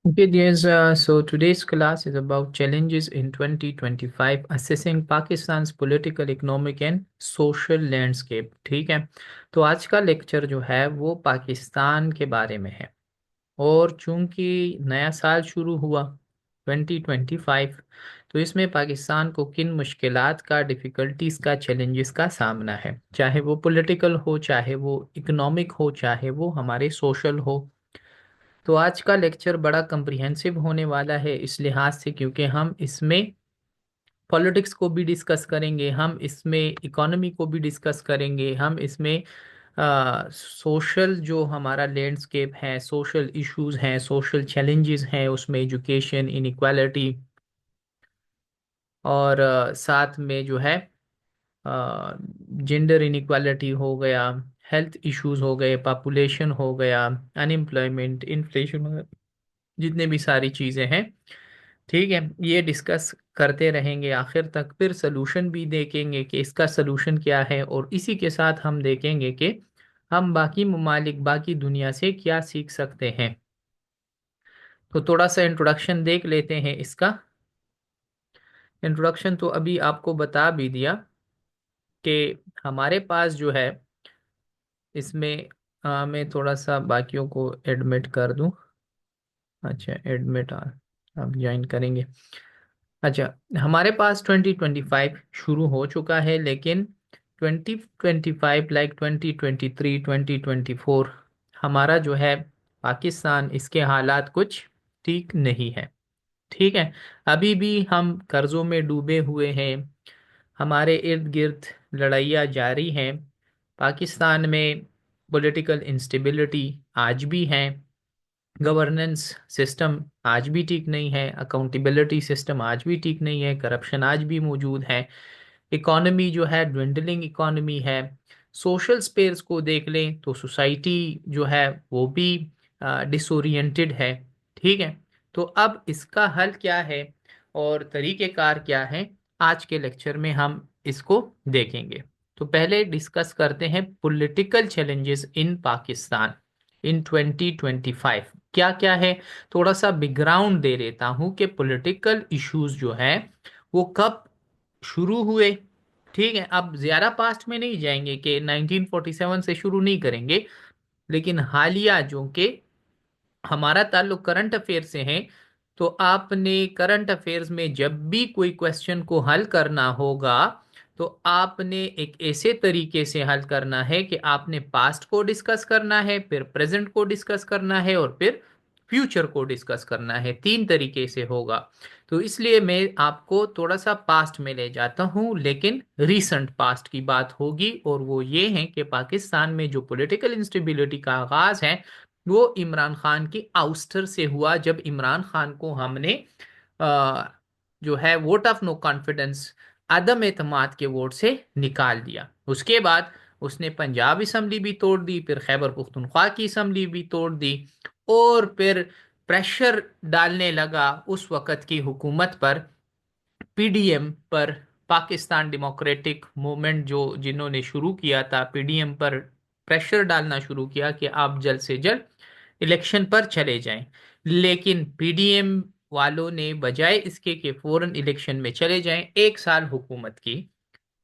Okay, dears. So today's class is about challenges in 2025, assessing Pakistan's political, economic and social landscape. ठीक है। तो आज का lecture जो है वो पाकिस्तान के बारे में है। और चूंकि नया साल शुरू हुआ 2025, तो इसमें पाकिस्तान को किन मुश्किलात का, डिफ़िकल्टीज का, चैलेंजेस का सामना है, चाहे वो पॉलिटिकल हो, चाहे वो इकोनॉमिक हो, चाहे वो हमारे सोशल हो। तो आज का लेक्चर बड़ा कम्प्रिहेंसिव होने वाला है इस लिहाज से, क्योंकि हम इसमें पॉलिटिक्स को भी डिस्कस करेंगे, हम इसमें इकोनॉमी को भी डिस्कस करेंगे, हम इसमें सोशल जो हमारा लैंडस्केप है, सोशल इश्यूज हैं, सोशल चैलेंजेस हैं, उसमें एजुकेशन इनइक्वालिटी, और साथ में जो है जेंडर इनइक्वालिटी हो गया, हेल्थ इश्यूज हो गए, पॉपुलेशन हो गया, अनएम्प्लॉयमेंट, इन्फ्लेशन, जितने भी सारी चीज़ें हैं। ठीक है, ये डिस्कस करते रहेंगे आखिर तक, फिर सोल्यूशन भी देखेंगे कि इसका सोल्यूशन क्या है, और इसी के साथ हम देखेंगे कि हम बाकी ममालिक, बाकी दुनिया से क्या सीख सकते हैं। तो थोड़ा सा इंट्रोडक्शन देख लेते हैं इसका। इंट्रोडक्शन तो अभी आपको बता भी दिया कि हमारे पास जो है इसमें, मैं थोड़ा सा बाकियों को एडमिट कर दूं। अच्छा, एडमिट आप ज्वाइन करेंगे। अच्छा, हमारे पास 2025 शुरू हो चुका है, लेकिन 2025 लाइक 2023, 2024 हमारा जो है पाकिस्तान, इसके हालात कुछ ठीक नहीं है। ठीक है, अभी भी हम कर्जों में डूबे हुए हैं, हमारे इर्द गिर्द लड़ाइयाँ जारी हैं, पाकिस्तान में पॉलिटिकल इंस्टेबिलिटी आज भी है, गवर्नेंस सिस्टम आज भी ठीक नहीं है, अकाउंटेबिलिटी सिस्टम आज भी ठीक नहीं है, करप्शन आज भी मौजूद है, इकोनॉमी जो है ड्विंडलिंग इकोनॉमी है। सोशल स्पेस को देख लें तो सोसाइटी जो है वो भी डिसोरिएंटेड है। ठीक है, तो अब इसका हल क्या है और तरीक़ेकार क्या है, आज के लेक्चर में हम इसको देखेंगे। तो पहले डिस्कस करते हैं पॉलिटिकल चैलेंजेस इन पाकिस्तान इन 2025 क्या क्या है। थोड़ा सा बैकग्राउंड दे देता हूँ कि पॉलिटिकल इश्यूज जो है वो कब शुरू हुए। ठीक है, अब ज्यादा पास्ट में नहीं जाएंगे कि 1947 से शुरू नहीं करेंगे, लेकिन हालिया जो कि हमारा ताल्लुक करंट अफेयर से है, तो आपने करंट अफेयर्स में जब भी कोई क्वेश्चन को हल करना होगा, तो आपने एक ऐसे तरीके से हल करना है कि आपने पास्ट को डिस्कस करना है, फिर प्रेजेंट को डिस्कस करना है, और फिर फ्यूचर को डिस्कस करना है। तीन तरीके से होगा। तो इसलिए मैं आपको थोड़ा सा पास्ट में ले जाता हूँ, लेकिन रीसेंट पास्ट की बात होगी, और वो ये है कि पाकिस्तान में जो पॉलिटिकल इंस्टेबिलिटी का आगाज है वो इमरान खान की आउस्टर से हुआ, जब इमरान खान को हमने अ, जो है वोट ऑफ नो कॉन्फिडेंस, अदम एतमाद के वोट से निकाल दिया। उसके बाद उसने पंजाब असम्बली भी तोड़ दी, फिर खैबर पुख्तनख्वा की असम्बली भी तोड़ दी, और फिर प्रेशर डालने लगा उस वक़्त की हुकूमत पर, पीडीएम पर, पाकिस्तान डेमोक्रेटिक मूवमेंट जो जिन्होंने शुरू किया था, पीडीएम पर प्रेशर डालना शुरू किया कि आप जल्द से जल्द इलेक्शन पर चले जाएं। लेकिन पीडीएम वालों ने बजाय इसके कि फौरन इलेक्शन में चले जाएं, एक साल हुकूमत की।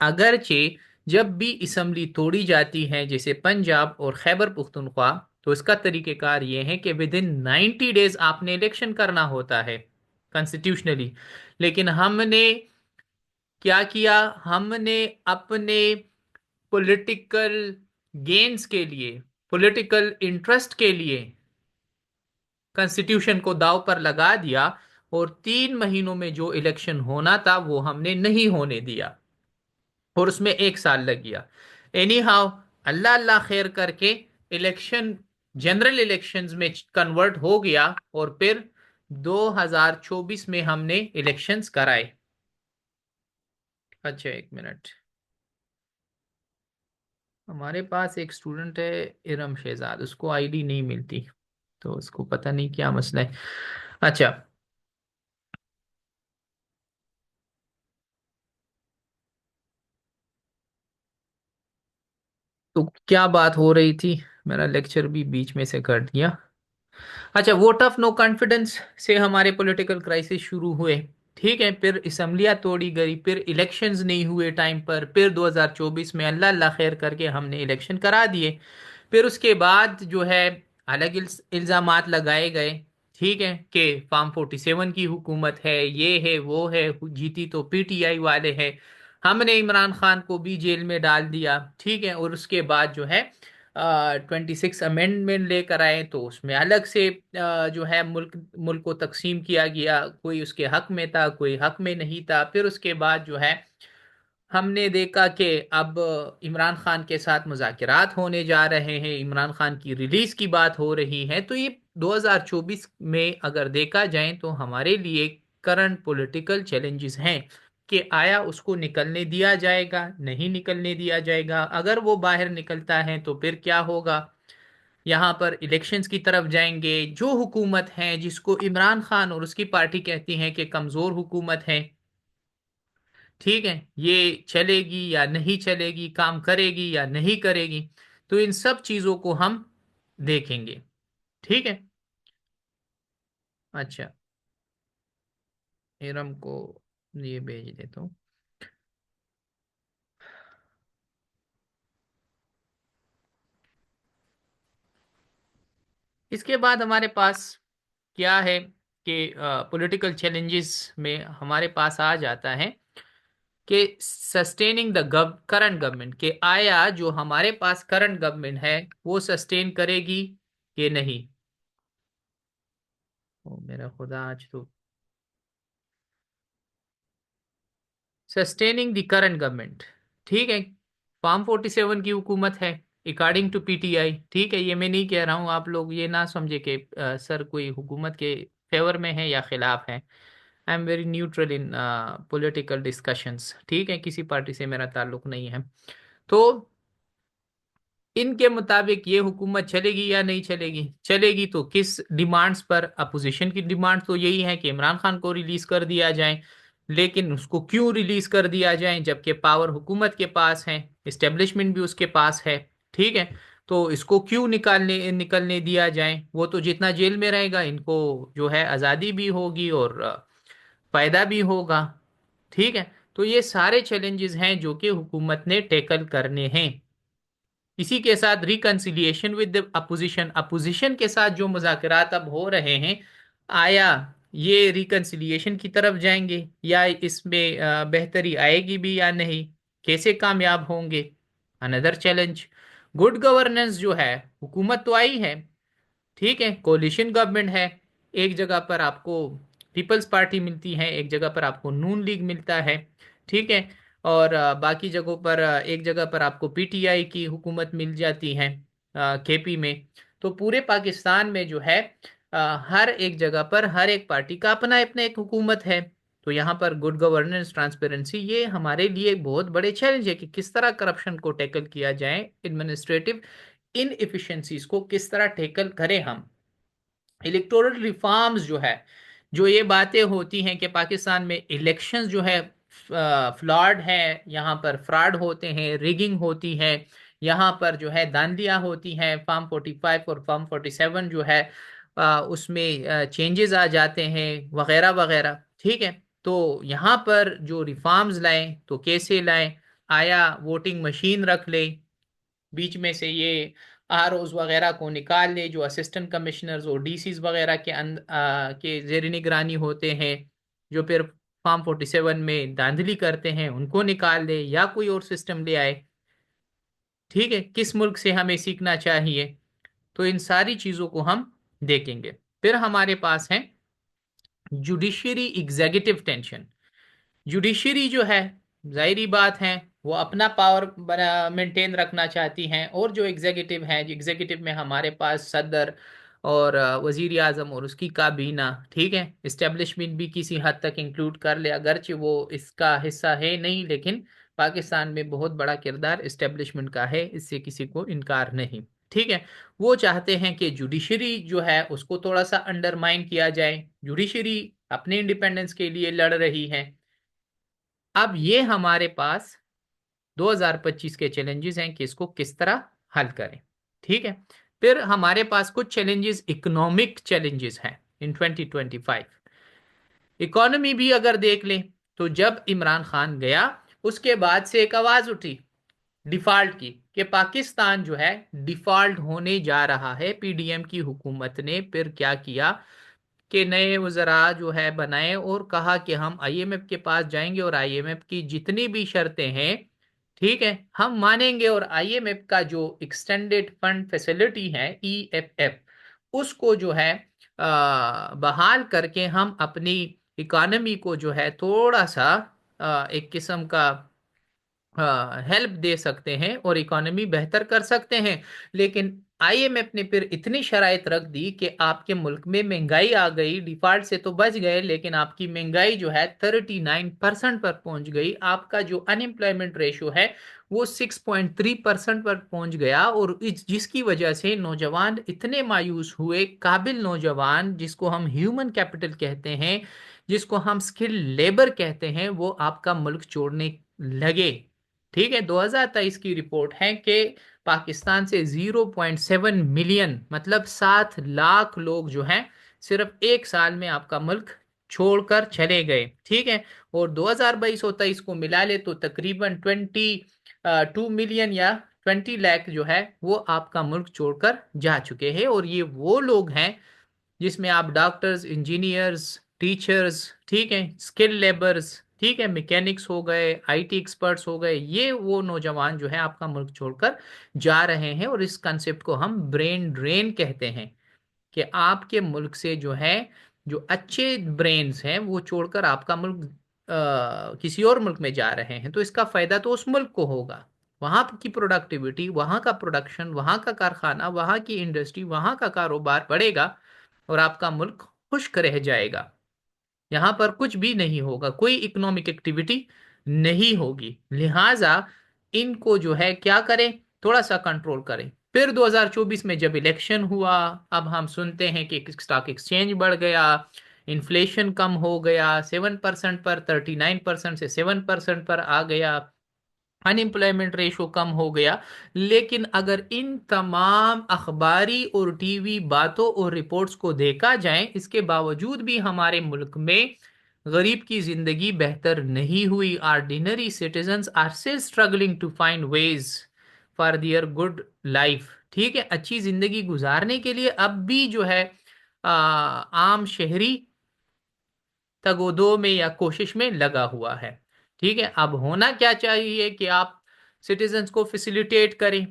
अगरचे जब भी असम्बली तोड़ी जाती है, जैसे पंजाब और खैबर पुख्तनख्वा, तो इसका तरीकेकार ये है कि विद इन 90 डेज आपने इलेक्शन करना होता है कॉन्स्टिट्यूशनली। लेकिन हमने क्या किया, हमने अपने पॉलिटिकल गेन्स के लिए, पॉलिटिकल इंटरेस्ट के लिए कॉन्स्टिट्यूशन को दाव पर लगा दिया, और 3 महीनों में जो इलेक्शन होना था वो हमने नहीं होने दिया, और उसमें एक साल लग गया। एनी हाउ, अल्लाह अल्लाह खैर करके इलेक्शन जनरल इलेक्शंस में कन्वर्ट हो गया, और फिर 2024 में हमने इलेक्शंस कराए। अच्छा, एक मिनट। हमारे पास एक स्टूडेंट है, इरम शहजाद, उसको आईडी नहीं मिलती, तो उसको पता नहीं क्या मसला है। अच्छा, तो क्या बात हो रही थी, मेरा लेक्चर भी बीच में से कर दिया। अच्छा, वोट ऑफ नो कॉन्फिडेंस से हमारे पॉलिटिकल क्राइसिस शुरू हुए। ठीक है, फिर असेंबलियां तोड़ी गई, फिर इलेक्शंस नहीं हुए टाइम पर, फिर 2024 में अल्लाह अल्लाह खैर करके हमने इलेक्शन करा दिए। फिर उसके बाद जो है अलग इल्जामात लगाए गए। ठीक है, कि फार्म 47 की हुकूमत है, ये है वो है, जीती तो पीटीआई वाले हैं। हमने इमरान खान को भी जेल में डाल दिया। ठीक है, और उसके बाद जो है 26 अमेंडमेंट लेकर आए, तो उसमें अलग से जो है मुल्क मुल्क को तकसीम किया गया, कोई उसके हक में था, कोई हक में नहीं था। फिर उसके बाद जो है हमने देखा कि अब इमरान खान के साथ मुज़ाकरात होने जा रहे हैं, इमरान खान की रिलीज की बात हो रही है। तो ये 2024 में अगर देखा जाए तो हमारे लिए करंट पॉलिटिकल चैलेंजेस हैं कि आया उसको निकलने दिया जाएगा, नहीं निकलने दिया जाएगा। अगर वो बाहर निकलता है तो फिर क्या होगा, यहाँ पर इलेक्शंस की तरफ जाएंगे। जो हुकूमत है जिसको इमरान खान और उसकी पार्टी कहती है कि कमज़ोर हुकूमत है, ठीक है, ये चलेगी या नहीं चलेगी, काम करेगी या नहीं करेगी, तो इन सब चीजों को हम देखेंगे। ठीक है। अच्छा, इरम को ये भेज देता हूँ। इसके बाद हमारे पास क्या है कि पॉलिटिकल चैलेंजेस में हमारे पास आ जाता है कि सस्टेनिंग द करंट गवर्नमेंट, के आया जो हमारे पास करंट गवर्नमेंट है वो सस्टेन करेगी कि नहीं। ओ मेरा खुदा, आज तो सस्टेनिंग द करंट गवर्नमेंट। ठीक है, फार्म 47 की हुकूमत है अकॉर्डिंग टू पीटीआई। ठीक है, ये मैं नहीं कह रहा हूँ, आप लोग ये ना समझे कि सर कोई हुकूमत के फेवर में है या खिलाफ है। I am very neutral in political discussions. ठीक है, किसी पार्टी से मेरा ताल्लुक नहीं है। तो इनके मुताबिक ये हुकूमत चलेगी या नहीं चलेगी, चलेगी तो किस डिमांड्स पर। अपोजिशन की डिमांड तो यही है कि इमरान खान को रिलीज कर दिया जाए। लेकिन उसको क्यों रिलीज कर दिया जाए जबकि पावर हुकूमत के पास है, इस्टेब्लिशमेंट भी उसके पास है। ठीक है, तो इसको क्यों निकलने दिया जाए। वो तो जितना जेल में रहेगा इनको जो है आज़ादी भी होगी और फायदा भी होगा। ठीक है, तो ये सारे चैलेंजेस हैं जो कि हुकूमत ने टैकल करने हैं। इसी के साथ reconciliation with the opposition, opposition के साथ जो मुज़ाकरात अब हो रहे हैं, आया ये रिकंसिलिएशन की तरफ जाएंगे या इसमें बेहतरी आएगी भी या नहीं, कैसे कामयाब होंगे, अनदर चैलेंज। गुड गवर्नेंस जो है, हुकूमत तो आई है, ठीक है, कोलिशन गवर्नमेंट है। एक जगह पर आपको पीपल्स पार्टी मिलती है, एक जगह पर आपको नून लीग मिलता है। ठीक है, और बाकी जगहों पर एक जगह पर आपको पीटीआई की हुकूमत मिल जाती है केपी में। तो पूरे पाकिस्तान में जो है हर एक जगह पर हर एक पार्टी का अपना अपना एक हुकूमत है। तो यहाँ पर गुड गवर्नेंस, ट्रांसपेरेंसी, ये हमारे लिए बहुत बड़े चैलेंज है कि किस तरह करप्शन को टैकल किया जाए, एडमिनिस्ट्रेटिव इन इफिशियंसीज को किस तरह टैकल करें हम। इलेक्टोरल रिफॉर्म्स जो है, जो ये बातें होती हैं कि पाकिस्तान में इलेक्शंस जो है फ्लॉड है, यहाँ पर फ्रॉड होते हैं, रिगिंग होती है, यहाँ पर जो है धांधलियाँ होती हैं, फार्म 45 और फार्म 47 जो है उसमें चेंजेस आ जाते हैं वगैरह वगैरह। ठीक है, तो यहाँ पर जो रिफॉर्म्स लाएं तो कैसे लाएं, आया वोटिंग मशीन रख ले, बीच में से ये आरओज वगैरह को निकाल ले, जो असिस्टेंट कमिश्नर्स और डीसीज वगैरह के जेर निगरानी होते हैं, जो फिर फार्म 47 में धांधली करते हैं, उनको निकाल दे या कोई और सिस्टम ले आए। ठीक है, किस मुल्क से हमें सीखना चाहिए, तो इन सारी चीजों को हम देखेंगे। फिर हमारे पास है जुडिशरी एग्जीक्यूटिव टेंशन। जुडिशरी जो है, जाहिरी बात है, वो अपना पावर मेंटेन रखना चाहती हैं, और जो एग्जीक्यूटिव है, एग्जीक्यूटिव में हमारे पास सदर और वजीर आजम और उसकी काबीना। ठीक है, इस्टेब्लिशमेंट भी किसी हद तक इंक्लूड कर ले, अगरचे वो इसका हिस्सा है नहीं, लेकिन पाकिस्तान में बहुत बड़ा किरदार इस्टेब्लिशमेंट का है, इससे किसी को इनकार नहीं। ठीक है, वो चाहते हैं कि जुडिशरी जो है उसको थोड़ा सा अंडरमाइन किया जाए। जुडिशरी अपने इंडिपेंडेंस के लिए लड़ रही है। अब ये हमारे पास 2025 के चैलेंजेस हैं कि इसको किस तरह हल करें। ठीक है, फिर हमारे पास कुछ चैलेंजेस, इकोनॉमिक चैलेंजेस हैं इन 2025। इकोनॉमी भी अगर देख लें तो जब इमरान खान गया उसके बाद से एक आवाज उठी डिफॉल्ट की, कि पाकिस्तान जो है डिफॉल्ट होने जा रहा है। पीडीएम की हुकूमत ने फिर क्या किया कि नए वज़रा जो है बनाए और कहा कि हम आईएमएफ के पास जाएंगे और आईएमएफ की जितनी भी शर्तें हैं, ठीक है, हम मानेंगे। और आईएमएफ का जो एक्सटेंडेड फंड फैसिलिटी है, ईएफएफ, उसको जो है बहाल करके हम अपनी इकोनॉमी को जो है थोड़ा सा एक किस्म का हेल्प दे सकते हैं और इकोनॉमी बेहतर कर सकते हैं। लेकिन आईएमएफ ने फिर इतनी शराइत रख दी कि आपके मुल्क में महंगाई आ गई, डिफॉल्ट से तो बच गए लेकिन आपकी महंगाई जो है 39% पर पहुंच गई। आपका जो अनएम्प्लॉयमेंट रेशो है वो 6.3% पर पहुंच गया। और जिसकी वजह से नौजवान इतने मायूस हुए, काबिल नौजवान जिसको हम ह्यूमन कैपिटल कहते हैं, जिसको हम स्किल लेबर कहते हैं, वो आपका मुल्क छोड़ने लगे। ठीक है, 2023 की रिपोर्ट है कि पाकिस्तान से 0.7 मिलियन मतलब 7 लाख लोग जो हैं सिर्फ एक साल में आपका मुल्क छोड़कर चले गए। ठीक है, और 2022 और 23 को मिला ले तो तकरीबन 22 मिलियन या 20 लाख जो है वो आपका मुल्क छोड़कर जा चुके हैं। और ये वो लोग हैं जिसमें आप डॉक्टर्स, इंजीनियर्स, टीचर्स, ठीक है, स्किल लेबर्स, ठीक है, मैकेनिक्स हो गए, आईटी एक्सपर्ट्स हो गए, ये वो नौजवान जो है आपका मुल्क छोड़कर जा रहे हैं। और इस कंसेप्ट को हम ब्रेन ड्रेन कहते हैं कि आपके मुल्क से जो है जो अच्छे ब्रेन्स हैं वो छोड़कर आपका मुल्क किसी और मुल्क में जा रहे हैं। तो इसका फायदा तो उस मुल्क को होगा, वहां की प्रोडक्टिविटी, वहां का प्रोडक्शन, वहां का कारखाना, वहां की इंडस्ट्री, वहां का कारोबार बढ़ेगा और आपका मुल्क खुश्क रह जाएगा। यहाँ पर कुछ भी नहीं होगा, कोई इकोनॉमिक एक्टिविटी नहीं होगी। लिहाजा इनको जो है क्या करें, थोड़ा सा कंट्रोल करें। फिर 2024 में जब इलेक्शन हुआ, अब हम सुनते हैं कि स्टॉक एक्सचेंज बढ़ गया, इन्फ्लेशन कम हो गया, 7% पर 39% से 7% पर आ गया, अनएम्प्लॉयमेंट रेशो कम हो गया। लेकिन अगर इन तमाम अखबारी और टीवी बातों और रिपोर्ट्स को देखा जाए, इसके बावजूद भी हमारे मुल्क में गरीब की जिंदगी बेहतर नहीं हुई। Ordinary citizens are still struggling to find ways for their good life. ठीक है, अच्छी जिंदगी गुजारने के लिए अब भी जो है आम शहरी तगोदो में या कोशिश में लगा हुआ है। ठीक है, अब होना क्या चाहिए कि आप सिटीजन्स को फैसिलिटेट करें,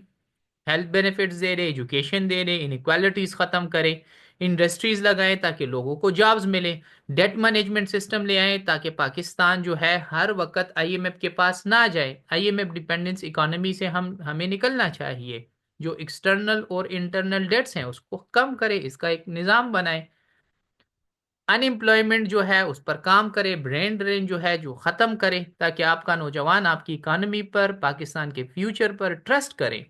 हेल्थ बेनिफिट्स दे रहे, एजुकेशन दे रहे, इनक्वालिटीज खत्म करें, इंडस्ट्रीज लगाएं ताकि लोगों को जॉब्स मिले, डेट मैनेजमेंट सिस्टम ले आए ताकि पाकिस्तान जो है हर वक्त आईएमएफ के पास ना जाए। आईएमएफ डिपेंडेंस इकोनॉमी से हमें निकलना चाहिए। जो एक्सटर्नल और इंटरनल डेट्स हैं उसको कम करें, इसका एक निज़ाम बनाए। अनएम्प्लॉयमेंट जो है उस पर काम करे, ब्रेन ड्रेन जो है जो खत्म करे, ताकि आपका नौजवान आपकी इकोनॉमी पर, पाकिस्तान के फ्यूचर पर ट्रस्ट करें।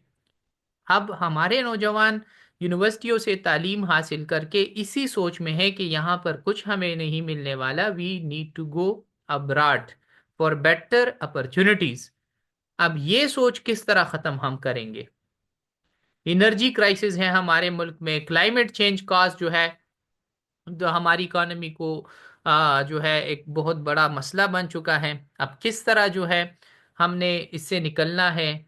अब हमारे नौजवान यूनिवर्सिटियों से तालीम हासिल करके इसी सोच में है कि यहाँ पर कुछ हमें नहीं मिलने वाला, we need to go abroad for better opportunities. अब ये सोच किस तरह खत्म हम करेंगे? एनर्जी क्राइसिस है हमारे मुल्क में, क्लाइमेट चेंज कॉज जो है जो हमारी इकोनॉमी को जो है एक बहुत बड़ा मसला बन चुका है। अब किस तरह जो है हमने इससे निकलना है,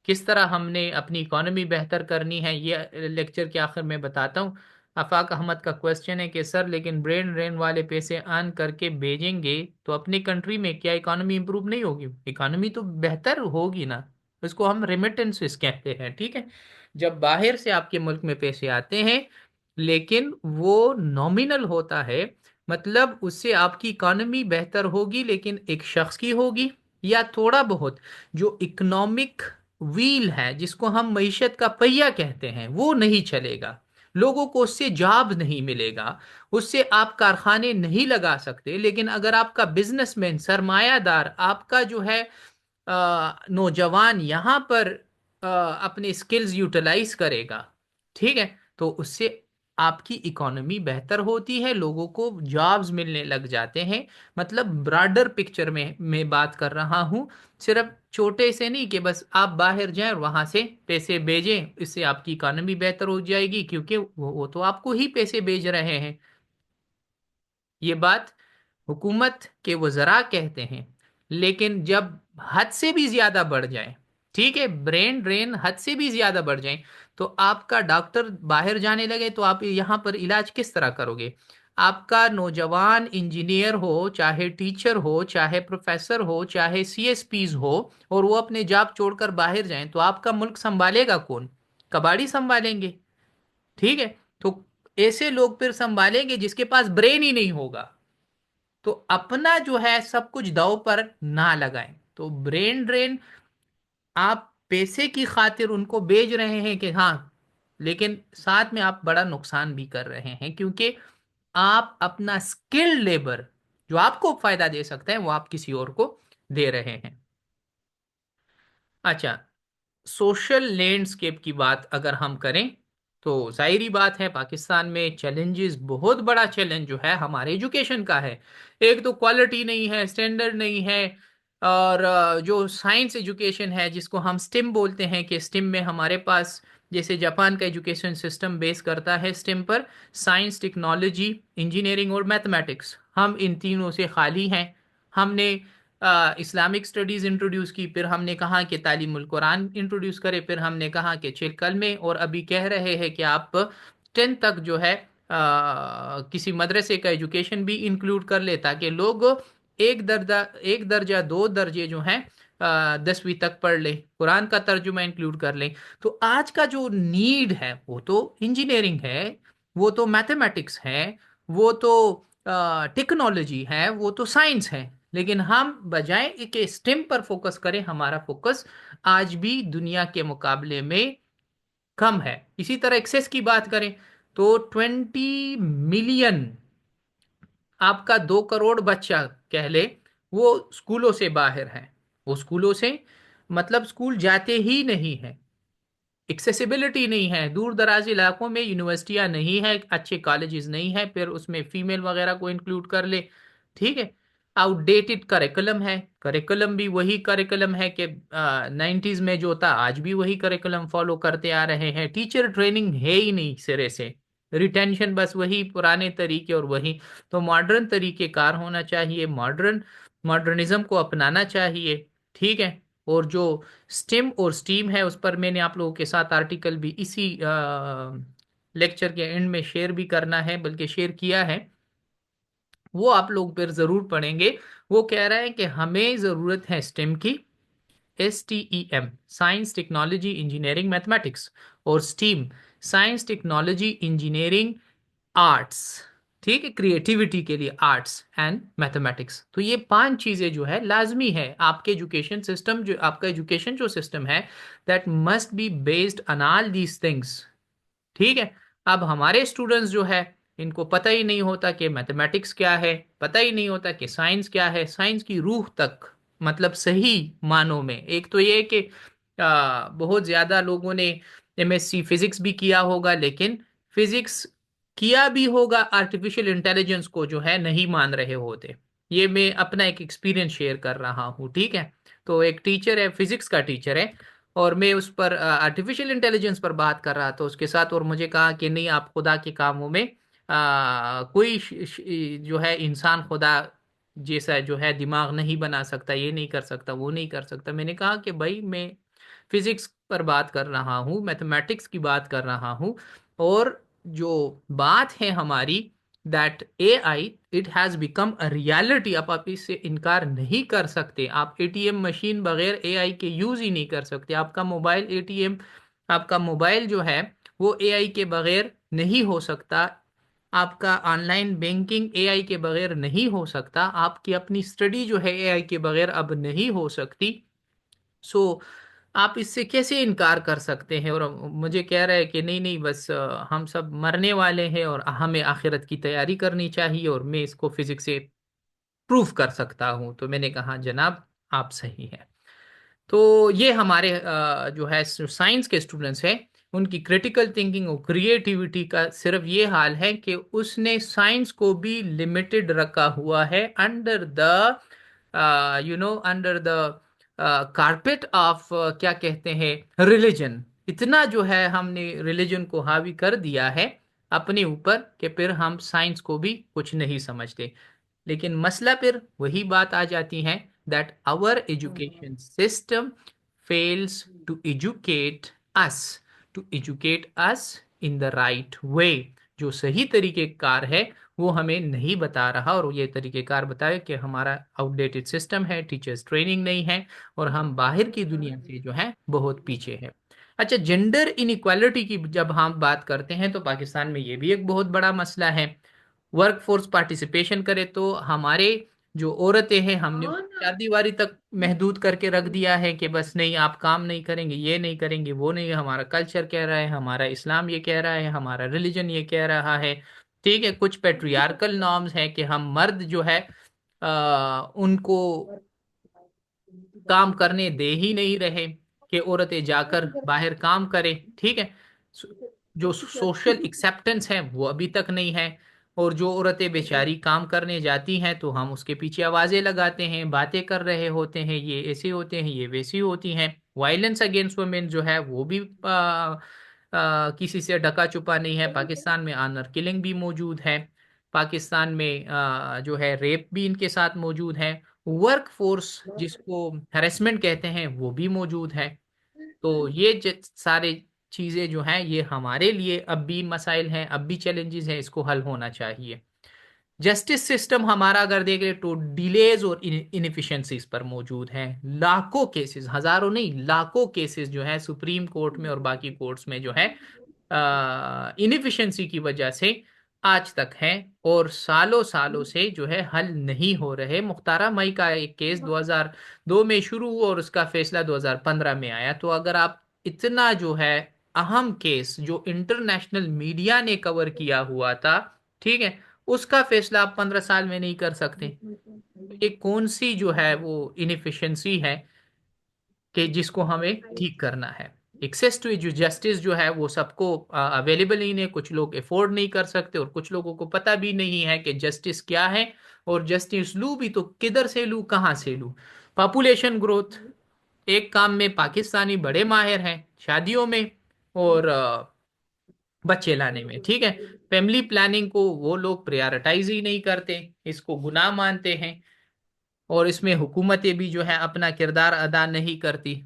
किस तरह हमने अपनी इकोनॉमी बेहतर करनी है, ये लेक्चर के आखिर में बताता हूँ। आफाक अहमद का क्वेश्चन है कि सर लेकिन ब्रेन ड्रेन वाले पैसे अर्न करके भेजेंगे तो अपनी कंट्री में क्या इकोनॉमी इंप्रूव नहीं होगी? इकोनॉमी तो बेहतर होगी ना, इसको हम रेमिटेंसेस कहते हैं। ठीक है, जब बाहर से आपके मुल्क में पैसे आते हैं लेकिन वो नॉमिनल होता है, मतलब उससे आपकी इकोनॉमी बेहतर होगी लेकिन एक शख्स की होगी, या थोड़ा बहुत जो इकोनॉमिक व्हील है जिसको हम मईशत का पहिया कहते हैं वो नहीं चलेगा, लोगों को उससे जॉब नहीं मिलेगा, उससे आप कारखाने नहीं लगा सकते। लेकिन अगर आपका बिजनेसमैन, सरमायादार, आपका जो है नौजवान यहाँ पर अपने स्किल्स यूटिलाइज करेगा, ठीक है, तो उससे आपकी इकोनॉमी बेहतर होती है, लोगों को जॉब्स मिलने लग जाते हैं। मतलब ब्रॉडर पिक्चर में मैं बात कर रहा हूँ, सिर्फ छोटे से नहीं कि बस आप बाहर जाएं और वहां से पैसे भेजें, इससे आपकी इकोनॉमी बेहतर हो जाएगी, क्योंकि वो तो आपको ही पैसे भेज रहे हैं। ये बात हुकूमत के वज़रा कहते हैं। लेकिन जब हद से भी ज्यादा बढ़ जाए, ठीक है, ब्रेन ड्रेन हद से भी ज्यादा बढ़ जाए, तो आपका डॉक्टर बाहर जाने लगे तो आप यहाँ पर इलाज किस तरह करोगे? आपका नौजवान इंजीनियर हो, चाहे टीचर हो, चाहे प्रोफेसर हो, चाहे सीएसपीज हो, और वो अपने जॉब छोड़कर बाहर जाएं, तो आपका मुल्क संभालेगा कौन? कबाड़ी संभालेंगे। ठीक है। तो ऐसे लोग फिर संभालेंगे जिसके पास ब्रेन ही नहीं होगा। तो अपना जो है सब कुछ दांव पर ना लगाएं। तो ब्रेन ड्रेन, आप पैसे की खातिर उनको बेच रहे हैं कि हाँ, लेकिन साथ में आप बड़ा नुकसान भी कर रहे हैं, क्योंकि आप अपना स्किल्ड लेबर जो आपको फायदा दे सकता है वो आप किसी और को दे रहे हैं। अच्छा, सोशल लैंडस्केप की बात अगर हम करें, तो जाहिर बात है पाकिस्तान में चैलेंजेस, बहुत बड़ा चैलेंज जो है हमारे एजुकेशन का है। एक तो क्वालिटी नहीं है, स्टैंडर्ड नहीं है। और जो साइंस एजुकेशन है जिसको हम स्टिम बोलते हैं, कि स्टिम में हमारे पास, जैसे जापान का एजुकेशन सिस्टम बेस करता है स्टिम पर, साइंस, टेक्नोलॉजी, इंजीनियरिंग और मैथमेटिक्स, हम इन तीनों से खाली हैं। हमने इस्लामिक स्टडीज इंट्रोड्यूस की, फिर हमने कहा कि तालीमुल कुरान इंट्रोड्यूस करें, फिर हमने कहा कि छह कलमे, और अभी कह रहे हैं कि आप 10 तक जो है किसी मदरसे का एजुकेशन भी इंक्लूड कर ले, ताकि लोग एक दर्जा, दो दर्जे जो हैं 10वीं तक पढ़ ले, कुरान का तर्जुमा इंक्लूड कर ले। तो आज का जो नीड है वो तो इंजीनियरिंग है, वो तो मैथमेटिक्स है, वो तो टेक्नोलॉजी है, वो तो साइंस है। लेकिन हम बजाय कि स्टेम पर फोकस करें, हमारा फोकस आज भी दुनिया के मुकाबले में कम है। इसी तरह एक्सेस की बात करें, तो 20 मिलियन, आपका 2 करोड़ बच्चा कह ले, वो स्कूलों से बाहर है। वो स्कूलों से मतलब स्कूल जाते ही नहीं है, एक्सेसिबिलिटी नहीं है, दूर दराज इलाकों में यूनिवर्सिटियां नहीं है, अच्छे कॉलेजेस नहीं है, फिर उसमें फीमेल वगैरह को इंक्लूड कर ले। ठीक है। आउटडेटेड करिकुलम है, करिकुलम भी वही करिकुलम है कि 90s में जो था, आज भी वही करिकुलम फॉलो करते आ रहे हैं। टीचर ट्रेनिंग है ही नहीं सिरे से, रिटेंशन बस वही पुराने तरीके और वही। तो मॉडर्न तरीके कार होना चाहिए, मॉडर्निज्म को अपनाना चाहिए। ठीक है। और जो स्टेम और स्टीम है, उस पर मैंने आप लोगों के साथ आर्टिकल भी इसी लेक्चर के एंड में शेयर भी करना है, बल्कि शेयर किया है, वो आप लोग फिर जरूर पढ़ेंगे। वो कह रहा है कि हमें जरूरत है स्टेम की, STEM, science, technology, engineering, mathematics, और STEAM, science, technology, engineering, arts. ठीक है, क्रिएटिविटी के लिए आर्ट्स एंड मैथमेटिक्स। तो ये 5 चीजें जो है लाजमी है आपके एजुकेशन सिस्टम, जो आपका एजुकेशन जो सिस्टम है, that must be based on all these things. ठीक है। अब हमारे स्टूडेंट्स जो है, इनको पता ही नहीं होता कि मैथमेटिक्स क्या है, पता ही नहीं होता कि साइंस क्या है, साइंस की रूह तक, मतलब सही मानों में। एक तो ये कि बहुत ज्यादा लोगों ने MSc फिजिक्स भी किया होगा, लेकिन फिजिक्स किया भी होगा, आर्टिफिशियल इंटेलिजेंस को जो है नहीं मान रहे होते। ये मैं अपना एक एक्सपीरियंस शेयर कर रहा हूँ। ठीक है। तो एक टीचर है, फिजिक्स का टीचर है, और मैं उस पर आर्टिफिशियल इंटेलिजेंस पर बात कर रहा था उसके साथ, और मुझे कहा कि नहीं, आप खुदा के कामों में कोई जो है इंसान खुदा जैसा जो है दिमाग नहीं बना सकता, ये नहीं कर सकता, वो नहीं कर सकता। मैंने कहा कि भाई, मैं फिजिक्स पर बात कर रहा हूँ, मैथमेटिक्स की बात कर रहा हूँ, और जो बात है हमारी, that AI, it has become a reality. आप इससे इनकार नहीं कर सकते। आप ATM मशीन बगैर AI के यूज ही नहीं कर सकते। आपका मोबाइल ATM, आपका मोबाइल जो है वो AI के बगैर नहीं हो सकता। आपका ऑनलाइन बैंकिंग AI के बगैर नहीं हो सकता। आपकी अपनी स्टडी जो है AI के बगैर अब नहीं हो सकती। सो आप इससे कैसे इनकार कर सकते हैं? और मुझे कह रहे हैं कि नहीं नहीं, बस हम सब मरने वाले हैं और हमें आखिरत की तैयारी करनी चाहिए, और मैं इसको फिजिक्स से प्रूफ कर सकता हूं। तो मैंने कहा जनाब, आप सही हैं। तो ये हमारे जो है साइंस के स्टूडेंट्स हैं। उनकी क्रिटिकल थिंकिंग और क्रिएटिविटी का सिर्फ ये हाल है कि उसने साइंस को भी लिमिटेड रखा हुआ है under the under the carpet of क्या कहते हैं रिलीजन। इतना जो है हमने रिलीजन को हावी कर दिया है अपने ऊपर कि फिर हम साइंस को भी कुछ नहीं समझते। लेकिन मसला फिर वही बात आ जाती है that our education system fails to educate us to educate us in the right way. जो सही तरीकेकार है वो हमें नहीं बता रहा, और ये तरीकेकार बताए कि हमारा आउटडेटेड सिस्टम है, टीचर्स ट्रेनिंग नहीं है, और हम बाहर की दुनिया से जो है बहुत पीछे है। अच्छा, जेंडर इनइक्वालिटी की जब हम बात करते हैं तो पाकिस्तान में ये भी एक बहुत बड़ा मसला है। वर्क फोर्स पार्टिसिपेशन करे तो हमारे जो औरतें हैं हमने चार दीवारी तक महदूद करके रख दिया है कि बस नहीं, आप काम नहीं करेंगे, ये नहीं करेंगे, वो नहीं, हमारा कल्चर कह रहा है, हमारा इस्लाम ये कह रहा है, हमारा रिलीजन ये कह रहा है। ठीक है, कुछ पेट्रियार्कल नॉर्म्स है कि हम मर्द जो है उनको काम करने दे ही नहीं रहे कि औरतें जाकर बाहर काम करें। ठीक है, जो सोशल एक्सेप्टेंस है वो अभी तक नहीं है। और जो औरतें बेचारी काम करने जाती हैं तो हम उसके पीछे आवाजें लगाते हैं, बातें कर रहे होते हैं, ये ऐसे होते हैं, ये वैसी होती हैं। वायलेंस अगेंस्ट वुमेन जो है वो भी किसी से ढका छुपा नहीं है। पाकिस्तान में ऑनर किलिंग भी मौजूद है। पाकिस्तान में जो है रेप भी इनके साथ मौजूद है। वर्क फोर्स जिसको हैरेसमेंट कहते हैं वो भी मौजूद है। तो ये सारे चीजें जो हैं ये हमारे लिए अब भी मसाइल हैं, अब भी चैलेंजेस हैं, इसको हल होना चाहिए। जस्टिस सिस्टम हमारा अगर देखें तो डिलेज और इनएफिशिएंसीज पर मौजूद है। लाखों केसेस, हजारों नहीं लाखों केसेस जो है सुप्रीम कोर्ट में और बाकी कोर्ट्स में जो है इनएफिशिएंसी की वजह से आज तक है, और सालों सालों से जो है हल नहीं हो रहे। मुख्तारा मई का एक केस 2002 में शुरू हुआ और उसका फैसला 2015 में आया। तो अगर आप इतना जो है अहम केस जो इंटरनेशनल मीडिया ने कवर किया हुआ था, ठीक है, उसका फैसला आप 15 साल में नहीं कर सकते। तो ये कौन सी जो है वो इनएफिशिएंसी है कि जिसको हमें ठीक करना है। एक्सेस टू जस्टिस जो है वो सबको अवेलेबल ही नहीं, कुछ लोग अफोर्ड नहीं कर सकते, और कुछ लोगों को पता भी नहीं है कि जस्टिस क्या है, और जस्टिस लूँ भी तो किधर से लूँ, कहाँ से लूँ। पॉपुलेशन ग्रोथ, एक काम में पाकिस्तानी बड़े माहिर हैं, शादियों में और बच्चे लाने में। ठीक है, फैमिली प्लानिंग को वो लोग प्रायोरिटाइज ही नहीं करते, इसको गुनाह मानते हैं, और इसमें हुकूमतें भी जो है अपना किरदार अदा नहीं करती।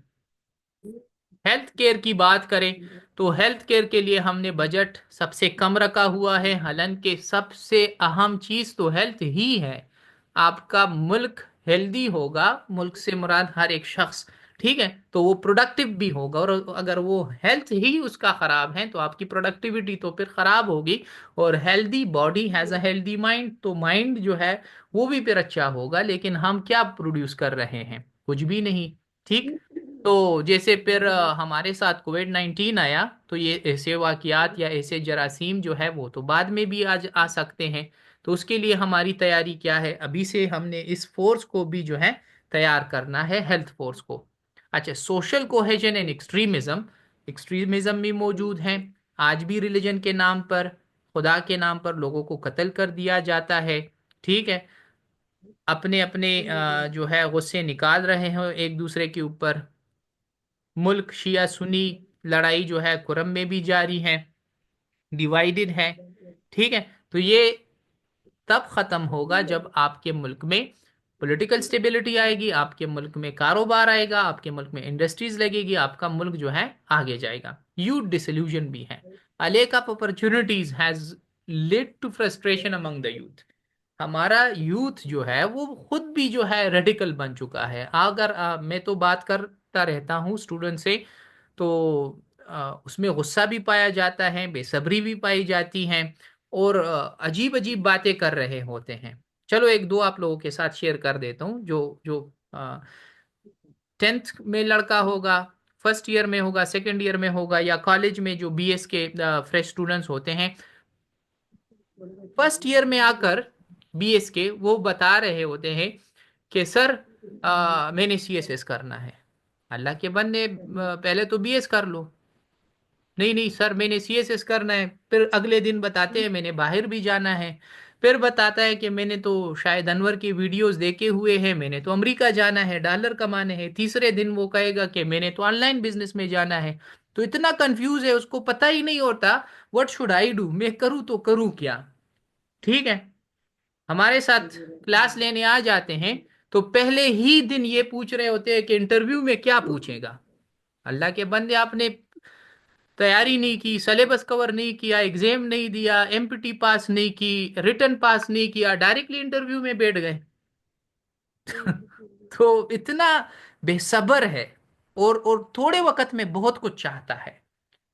हेल्थ केयर की बात करें तो हेल्थ केयर के लिए हमने बजट सबसे कम रखा हुआ है, हालांकि सबसे अहम चीज तो हेल्थ ही है। आपका मुल्क हेल्दी होगा, मुल्क से मुराद हर एक शख्स, ठीक है, तो वो प्रोडक्टिव भी होगा। और अगर वो हेल्थ ही उसका खराब है तो आपकी प्रोडक्टिविटी तो फिर खराब होगी। और healthy body has a healthy mind, तो माइंड जो है वो भी फिर अच्छा होगा। लेकिन हम क्या प्रोड्यूस कर रहे हैं? कुछ भी नहीं। ठीक, तो जैसे फिर हमारे साथ कोविड 19 आया, तो ये ऐसे वाकयात या ऐसे जरासीम जो है वो तो बाद में भी आज आ सकते हैं। तो उसके लिए हमारी तैयारी क्या है? अभी से हमने इस फोर्स को भी जो है तैयार करना है, हेल्थ फोर्स को। अच्छा, social cohesion and extremism, extremism भी मौजूद है। आज भी रिलीजन के नाम पर, खुदा के नाम पर लोगों को कत्ल कर दिया जाता है। ठीक है, अपने अपने जो है गुस्से निकाल रहे हैं एक दूसरे के ऊपर। मुल्क शिया सुन्नी लड़ाई जो है कुरम में भी जारी है, डिवाइडेड है। ठीक है, तो ये तब खत्म होगा जब आपके मुल्क में पॉलिटिकल स्टेबिलिटी आएगी, आपके मुल्क में कारोबार आएगा, आपके मुल्क में इंडस्ट्रीज लगेगी, आपका मुल्क जो है आगे जाएगा। यूथ डिसल्यूजन भी है। A lack of opportunities has led to frustration among the youth. हमारा यूथ जो है वो खुद भी जो है रेडिकल बन चुका है। अगर मैं तो बात करता रहता हूँ स्टूडेंट से, तो उसमें गुस्सा भी पाया जाता है, बेसब्री भी पाई जाती है, और अजीब अजीब बातें कर रहे होते हैं। चलो एक दो आप लोगों के साथ शेयर कर देता हूँ। जो जो 10th में लड़का होगा, फर्स्ट ईयर में होगा, सेकेंड ईयर में होगा, या कॉलेज में जो बीएस के फ्रेश स्टूडेंट्स होते हैं, फर्स्ट ईयर में आकर बीएस के वो बता रहे होते हैं कि सर मैंने सीएसएस करना है। अल्लाह के बंदे, पहले तो बीएस कर लो। नहीं नहीं सर, मैंने सीएसएस करना है। फिर अगले दिन बताते हैं मैंने बाहर भी जाना है। फिर बताता है कि मैंने तो शायद अनवर की वीडियोस देखे हुए हैं, मैंने तो अमेरिका जाना है, डॉलर कमाने हैं। तीसरे दिन वो कहेगा कि मैंने तो ऑनलाइन बिजनेस में जाना है। तो इतना कंफ्यूज है, उसको पता ही नहीं होता व्हाट शुड आई डू, मैं करूँ तो करूँ क्या। ठीक है। हमारे साथ क्लास लेने आ जाते हैं तो पहले ही दिन ये पूछ रहे होते हैं कि इंटरव्यू में क्या पूछेगा। अल्लाह के बंदे, आपने तैयारी नहीं की, सिलेबस कवर नहीं किया, एग्जाम नहीं दिया, एमपीटी पास नहीं की, रिटर्न पास नहीं किया, डायरेक्टली इंटरव्यू में बैठ गए। तो इतना बेसब्र है, और थोड़े वक्त में बहुत कुछ चाहता है।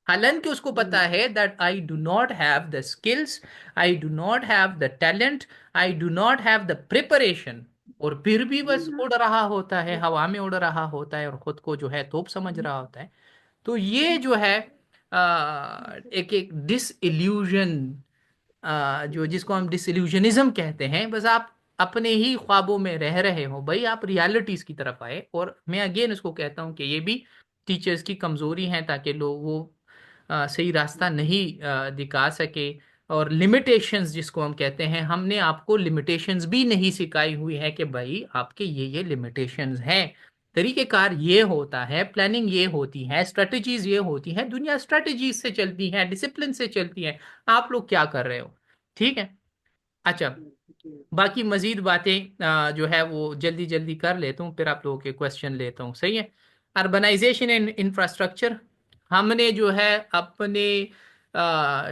हालांकि उसको पता है that I do not have the skills, I do not have the talent, I do not have the preparation, और फिर भी बस उड़ रहा होता है, हवा में उड़ रहा होता है और खुद को जो है तोप समझ रहा होता है। तो ये जो है एक एक डिसइल्यूजन, जो जिसको हम डिसइल्यूजनिज्म कहते हैं, बस आप अपने ही ख्वाबों में रह रहे हो भाई, आप रियलिटीज की तरफ आए। और मैं अगेन उसको कहता हूँ कि ये भी टीचर्स की कमजोरी है, ताकि लोग वो सही रास्ता नहीं दिखा सके। और लिमिटेशंस जिसको हम कहते हैं, हमने आपको लिमिटेशंस भी नहीं सिखाई हुई है कि भाई आपके ये लिमिटेशंस हैं। तरीकेकार ये होता है, प्लानिंग ये होती है, स्ट्रेटजीज ये होती है, दुनिया स्ट्रेटजीज से चलती है, डिसिप्लिन से चलती है। आप लोग क्या कर रहे हो। ठीक है। अच्छा, बाकी मजीद बातें जो है वो जल्दी जल्दी कर लेता हूँ, फिर आप लोगों के क्वेश्चन लेता हूँ, सही है। अर्बनाइजेशन एंड इंफ्रास्ट्रक्चर, हमने जो है अपने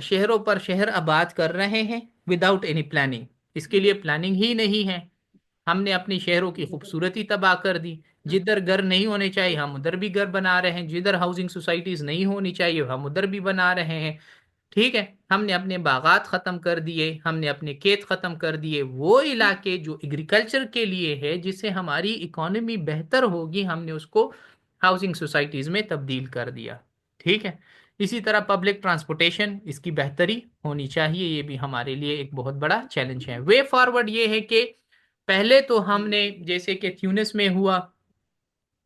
शहरों पर शहर आबाद कर रहे हैं विदाउट एनी प्लानिंग। इसके लिए प्लानिंग ही नहीं है। हमने अपने शहरों की खूबसूरती तबाह कर दी। जिधर घर नहीं होने चाहिए हम उधर भी घर बना रहे हैं, जिधर हाउसिंग सोसाइटीज नहीं होनी चाहिए हम उधर भी बना रहे हैं। ठीक है। हमने अपने बागात खत्म कर दिए, हमने अपने खेत खत्म कर दिए, वो इलाके जो एग्रीकल्चर के लिए है, जिससे हमारी इकोनॉमी बेहतर होगी, हमने उसको हाउसिंग सोसाइटीज में तब्दील कर दिया। ठीक है। इसी तरह पब्लिक ट्रांसपोर्टेशन, इसकी बेहतरी होनी चाहिए, ये भी हमारे लिए एक बहुत बड़ा चैलेंज है। वे फॉरवर्ड ये है कि पहले तो हमने, जैसे कि ट्यूनिस में हुआ,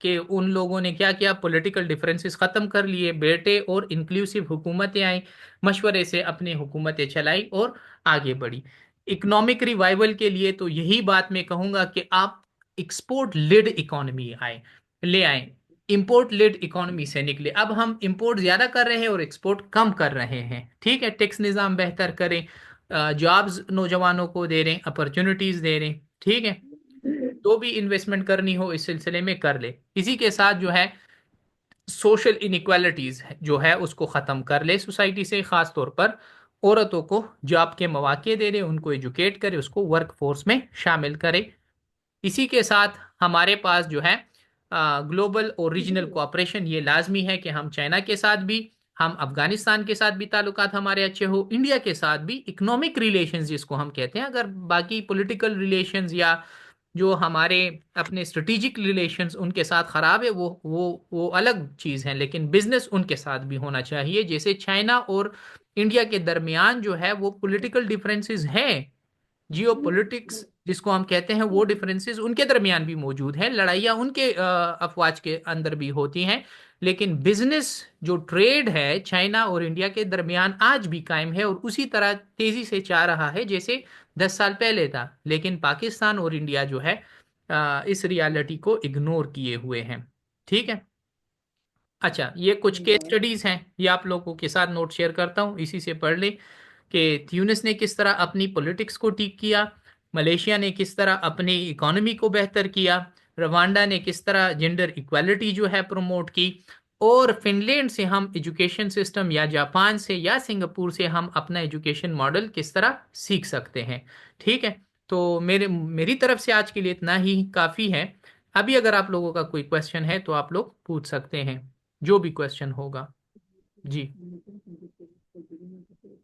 कि उन लोगों ने क्या किया, पॉलिटिकल डिफरेंसेस खत्म कर लिए, बैठे और इंक्लूसिव हुकूमतें आई, मशवरे से अपनी हुकूमतें चलाई और आगे बढ़ी। इकोनॉमिक रिवाइवल के लिए तो यही बात मैं कहूंगा कि आप एक्सपोर्ट लेड इकोनॉमी ले आए, इंपोर्ट लेड इकोनॉमी से निकले। अब हम इंपोर्ट ज्यादा कर रहे हैं और एक्सपोर्ट कम कर रहे हैं। ठीक है। टैक्स निज़ाम बेहतर करें, जॉब्स नौजवानों को दे रहे हैं, अपॉर्चुनिटीज दे रहे हैं। ठीक है। जो भी इन्वेस्टमेंट करनी हो इस सिलसिले में कर ले। इसी के साथ जो है सोशल इनइक्वालिटीज जो है उसको ख़त्म कर ले सोसाइटी से, ख़ास तौर पर औरतों को जॉब के मौके दे रहे, उनको एजुकेट करे, उसको वर्क फोर्स में शामिल करे। इसी के साथ हमारे पास जो है ग्लोबल और रीजनल कोऑपरेशन, ये लाजमी है कि हम चाइना के साथ भी, हम अफगानिस्तान के साथ भी ताल्लुकात हमारे अच्छे हो, इंडिया के साथ भी इकोनॉमिक रिलेशंस जिसको हम कहते हैं। अगर बाकी पॉलिटिकल रिलेशंस या जो हमारे अपने स्ट्रेटेजिक रिलेशंस उनके साथ खराब है, वो अलग चीज़ है, लेकिन बिजनेस उनके साथ भी होना चाहिए। जैसे चाइना और इंडिया के दरमियान जो है वो पॉलिटिकल डिफरेंसेस हैं, जियो पॉलिटिक्स जिसको हम कहते हैं, वो डिफरेंसेस उनके दरमियान भी मौजूद हैं, लड़ाइयाँ उनके अफवाज के अंदर भी होती हैं। लेकिन बिजनेस जो ट्रेड है चाइना और इंडिया के दरमियान आज भी कायम है, और उसी तरह तेजी से जा रहा है जैसे 10 साल पहले था। लेकिन पाकिस्तान और इंडिया जो है इस रियलिटी को इग्नोर किए हुए हैं। ठीक है। अच्छा, ये कुछ केस स्टडीज हैं, ये आप लोगों के साथ नोट शेयर करता हूँ, इसी से पढ़ ले कि ट्यूनिस ने किस तरह अपनी पॉलिटिक्स को ठीक किया, मलेशिया ने किस तरह अपनी इकोनॉमी को बेहतर किया, रवांडा ने किस तरह जेंडर इक्वालिटी जो है प्रमोट की, और फिनलैंड से हम एजुकेशन सिस्टम, या जापान से या सिंगापुर से हम अपना एजुकेशन मॉडल किस तरह सीख सकते हैं। ठीक है। तो मेरी तरफ से आज के लिए इतना ही काफ़ी है। अभी अगर आप लोगों का कोई क्वेश्चन है तो आप लोग पूछ सकते हैं, जो भी क्वेश्चन होगा। जी।